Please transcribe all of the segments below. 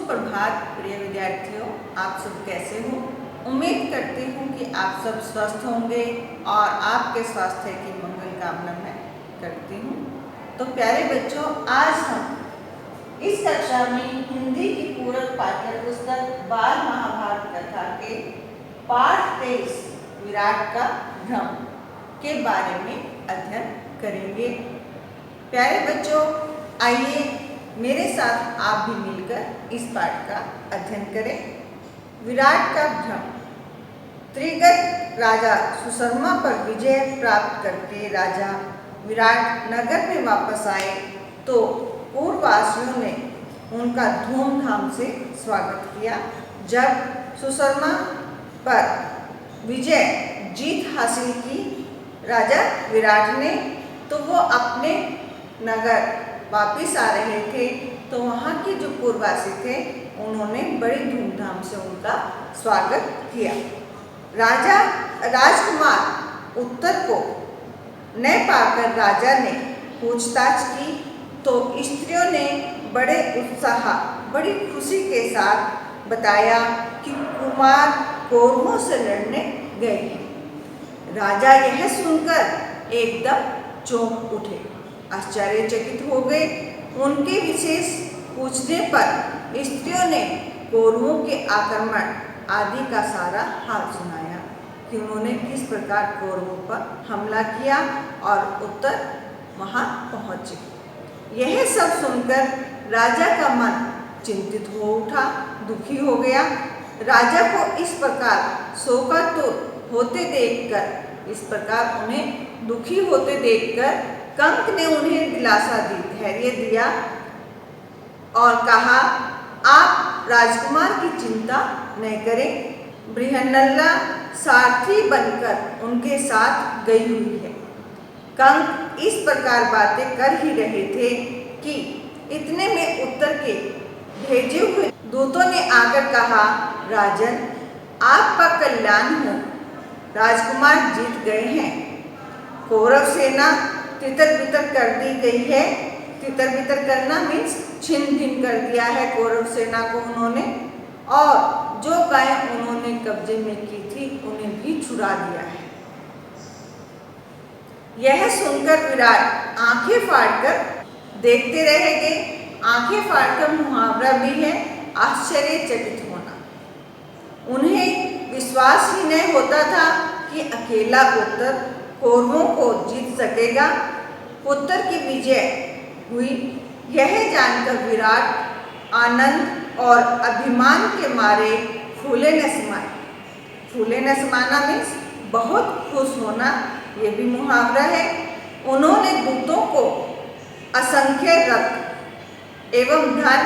सुप्रभात प्रिय विद्यार्थियों, आप सब कैसे हो। उम्मीद करती हूँ कि आप सब स्वस्थ होंगे और आपके स्वास्थ्य की मंगल कामना मैं करती हूँ। तो प्यारे बच्चों, आज हम इस कक्षा में हिंदी की पूरक पाठ्य पुस्तक बाल महाभारत कथा के पाठ 23 विराट का भ्रम के बारे में अध्ययन करेंगे। प्यारे बच्चों, आइए मेरे साथ आप भी मिलकर इस पाठ का अध्ययन करें। विराट का भ्रम। त्रिगत राजा सुशर्मा पर विजय प्राप्त करके राजा विराट नगर में वापस आए तो पूर्ववासियों ने उनका धूमधाम से स्वागत किया। जब सुशर्मा पर विजय जीत हासिल की राजा विराट ने, तो वो अपने नगर वापिस आ रहे थे, तो वहाँ के जो पूर्ववासी थे उन्होंने बड़ी धूमधाम से उनका स्वागत किया। राजकुमार उत्तर को न पाकर राजा ने पूछताछ की तो स्त्रियों ने बड़े उत्साह, बड़ी खुशी के साथ बताया कि कुमार कौरवों से लड़ने गए हैं। राजा यह सुनकर एकदम चौंक उठे, आश्चर्यचकित हो गए। उनके विशेष पूछने पर स्त्रियों ने कौरवों के आक्रमण आदि का सारा हाल सुनाया कि उन्होंने किस प्रकार कौरवों पर हमला किया और उत्तर वहां पहुंचे। यह सब सुनकर राजा का मन चिंतित हो उठा, दुखी हो गया। राजा को इस प्रकार शोकातुर होते देखकर, इस प्रकार उन्हें दुखी होते देखकर कंक ने उन्हें दिलासा दी, धैर्य दिया और कहा, आप राजकुमार की चिंता न करें। बृहन्नला सारथी बनकर उनके साथ गई हुई है। कंक इस प्रकार बातें कर ही रहे थे कि इतने में उत्तर के भेजे हुए दूतों ने आकर कहा, राजन, आपका कल्याण हो, राजकुमार जीत गए हैं। कौरव सेना तितर बितर कर दी गई है। तितर बितर करना मीन्स छिन्न भिन्न कर दिया है कौरव सेना को उन्होंने, और जो गायें उन्होंने कब्जे में की थी उन्हें भी छुड़ा दिया है। यह सुनकर विराट आंखें फाड़कर देखते रह गए। आंखें फाड़कर मुहावरा भी है आश्चर्यचकित होना। उन्हें विश्वास ही नहीं होता था कि अकेला उत्तर कौरवों को जीत सकेगा। उत्तर की विजय हुई, यह जानकर विराट आनंद और अभिमान के मारे फूले न समाए। फूले न समाना मीन्स बहुत खुश होना, ये भी मुहावरा है। उन्होंने दूतों को असंख्य रत्न एवं धन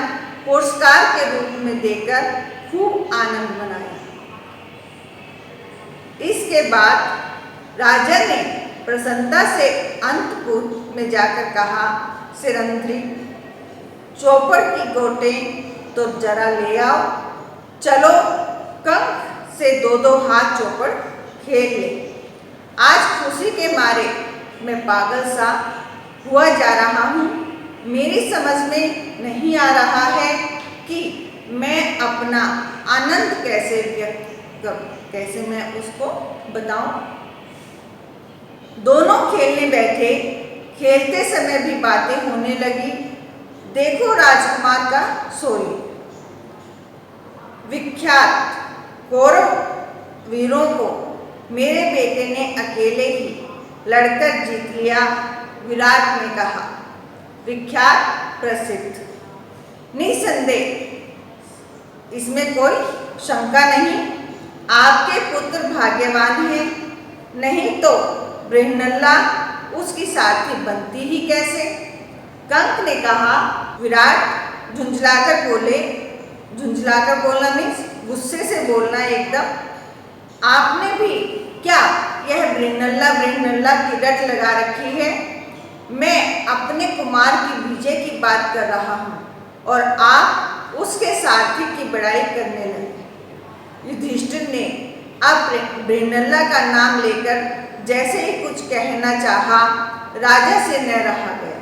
पुरस्कार के रूप में देकर खूब आनंद मनाया। इसके बाद राजा ने प्रसन्नता से अंतपुर में जाकर कहा, सिरंध्री, चौपड़ की गोटें तो जरा ले आओ। चलो कंक से दो दो हाथ चौपड़ खेल ले। आज खुशी के मारे मैं पागल सा हुआ जा रहा हूँ। मेरी समझ में नहीं आ रहा है कि मैं अपना आनंद कैसे व्यक्त करूँ, कैसे मैं उसको बताऊं। दोनों खेलने बैठे। खेलते समय भी बातें होने लगी। देखो राजकुमार का सोई, विख्यात कौरव वीरों को मेरे बेटे ने अकेले ही लड़कर जीत लिया। विराट ने कहा, विख्यात, प्रसिद्ध, निसंदेह, इसमें कोई शंका नहीं। आपके पुत्र भाग्यवान हैं, नहीं तो बृहन्नला उसकी सारथी बनती ही कैसे। कंक ने कहा। विराट झुंझलाकर बोले। झुंझलाकर बोलना मीन्स गुस्से से बोलना एकदम। आपने भी क्या यह बृहन्नला की रट लगा रखी है। मैं अपने कुमार की विजय की बात कर रहा हूँ और आप उसके सारथी की बड़ाई करने लगे। युधिष्ठिर ने अब बृहन्नला का नाम लेकर जैसे ही कुछ कहना चाहा, राजा से न रहा गया।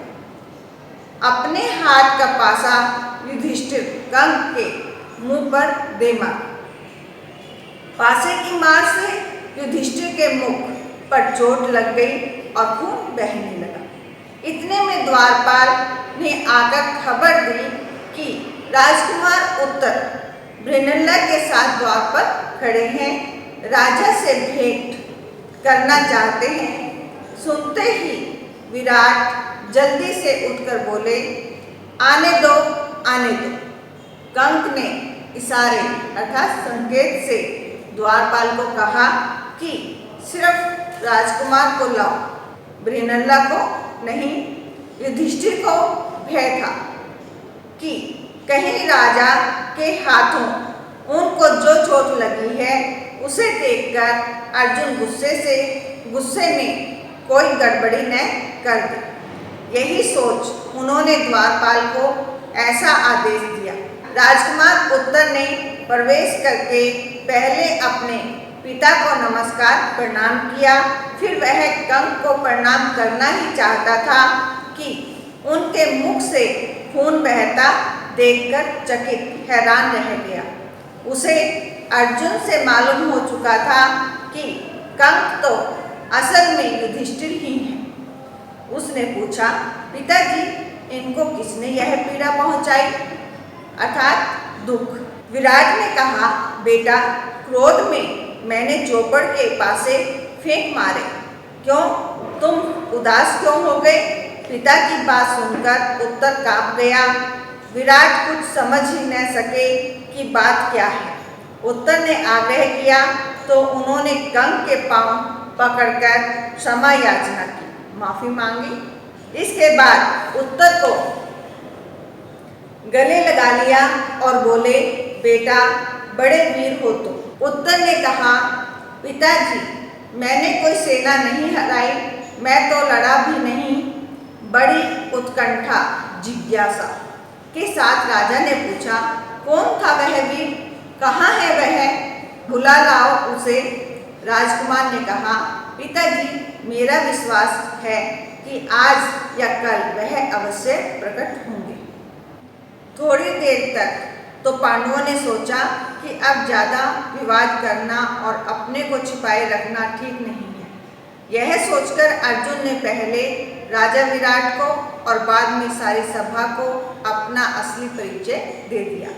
अपने हाथ का पासा युधिष्ठिर कंक के मुंह पर दे मारा। पासे की मार से युधिष्ठिर के मुख पर चोट लग गई और खून बहने लगा। इतने में द्वारपाल ने आकर खबर दी कि राजकुमार उत्तर बृहन्नला के साथ द्वार पर खड़े हैं, राजा से भेंट करना चाहते हैं। सुनते ही विराट जल्दी से उठकर बोले, आने दो, आने दो। कंक ने इशारे अर्थात संकेत से द्वारपाल को कहा कि सिर्फ राजकुमार को लाओ, बृहन्नला को नहीं। युधिष्ठिर को भय था कि कहीं राजा के हाथों उनको जो चोट लगी है उसे देखकर अर्जुन गुस्से में कोई गड़बड़ी न कर दे। यही सोच उन्होंने द्वारपाल को ऐसा आदेश दिया। राजकुमार उत्तर ने प्रवेश करके पहले अपने पिता को नमस्कार प्रणाम किया। फिर वह कंक को प्रणाम करना ही चाहता था कि उनके मुख से खून बहता देखकर चकित हैरान रह गया। उसे अर्जुन से मालूम हो चुका था कि कंक तो असल में युधिष्ठिर ही है। उसने पूछा, पिताजी, इनको किसने यह पीड़ा पहुंचाई अर्थात दुख? विराट ने कहा, बेटा, क्रोध में मैंने चौपड़ के पासे फेंक मारे। क्यों, तुम उदास क्यों हो गए? पिता की बात सुनकर उत्तर कांप गया। विराट कुछ समझ ही न सके कि बात क्या है। उत्तर ने आग्रह किया तो उन्होंने कंक के पांव पकड़कर क्षमा याचना की, माफी मांगी। इसके बाद उत्तर को गले लगा लिया और बोले, बेटा, बड़े वीर हो तुम। उत्तर ने कहा, पिताजी, मैंने कोई सेना नहीं हराई, मैं तो लड़ा भी नहीं। बड़ी उत्कंठा जिज्ञासा के साथ राजा ने पूछा, कौन था वह वीर? कहाँ है वह? बुला लाओ उसे। राजकुमार ने कहा, पिताजी, मेरा विश्वास है कि आज या कल वह अवश्य प्रकट होंगे। थोड़ी देर तक तो पांडवों ने सोचा कि अब ज़्यादा विवाद करना और अपने को छिपाए रखना ठीक नहीं है। यह सोचकर अर्जुन ने पहले राजा विराट को और बाद में सारी सभा को अपना असली परिचय दे दिया।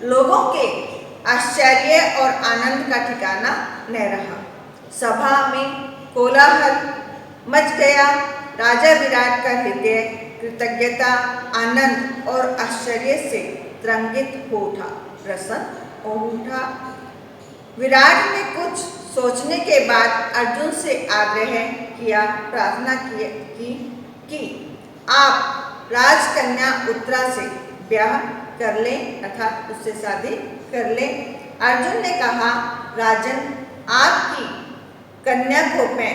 लोगों के आश्चर्य और आनंद का ठिकाना न रहा। सभा में कोलाहल मच गया। राजा विराट का हृदय कृतज्ञता, आनंद और आश्चर्य से तरंगित हो उठा, प्रसन्न हो उठा। विराट ने कुछ सोचने के बाद अर्जुन से आग्रह किया, प्रार्थना की कि आप राजकन्या उत्तरा से ब्याह कर लें अर्थात उससे शादी कर लें। अर्जुन ने कहा, राजन, आपकी कन्या को मैं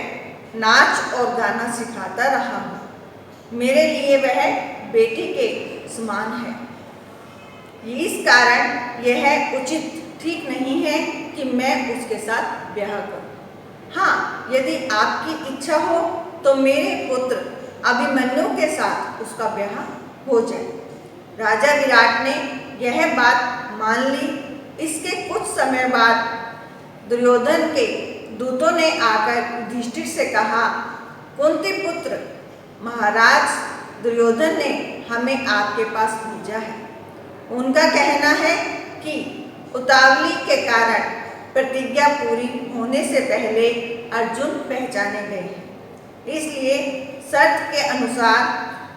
नाच और गाना सिखाता रहा हूँ। मेरे लिए वह बेटी के समान है। इस कारण यह उचित ठीक नहीं है कि मैं उसके साथ ब्याह करूं। हाँ, यदि आपकी इच्छा हो तो मेरे पुत्र अभिमन्यु के साथ उसका ब्याह हो जाए। राजा विराट ने यह बात मान ली। इसके कुछ समय बाद दुर्योधन के दूतों ने आकर युधिष्ठिर से कहा, कुंती पुत्र, महाराज दुर्योधन ने हमें आपके पास भेजा है। उनका कहना है कि उतावली के कारण प्रतिज्ञा पूरी होने से पहले अर्जुन पहचाने गए हैं, इसलिए शर्त के अनुसार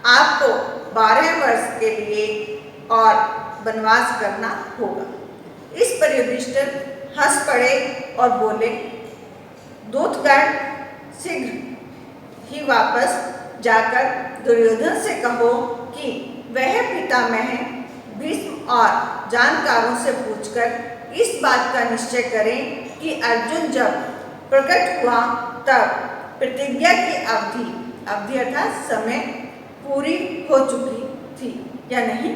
आपको 12 वर्ष के लिए और वनवास करना होगा। इस पर युधिष्ठिर हंस पड़े और बोले, दूतगण, शीघ्र ही वापस जाकर दुर्योधन से कहो कि वह पितामह भीष्म और जानकारों से पूछकर इस बात का निश्चय करें कि अर्जुन जब प्रकट हुआ तब प्रतिज्ञा की अवधि अर्थात समय पूरी हो चुकी थी या नहीं।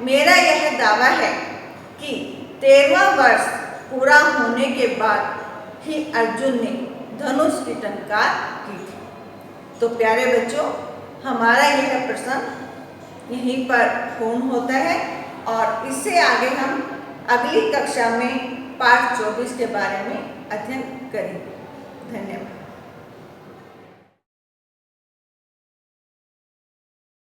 मेरा यह दावा है कि 13वां वर्ष पूरा होने के बाद ही अर्जुन ने धनुष की टंकार की थी। तो प्यारे बच्चों, हमारा यह प्रसंग यहीं पर पूर्ण होता है और इससे आगे हम अगली कक्षा में पाठ 24 के बारे में अध्ययन करेंगे। धन्यवाद।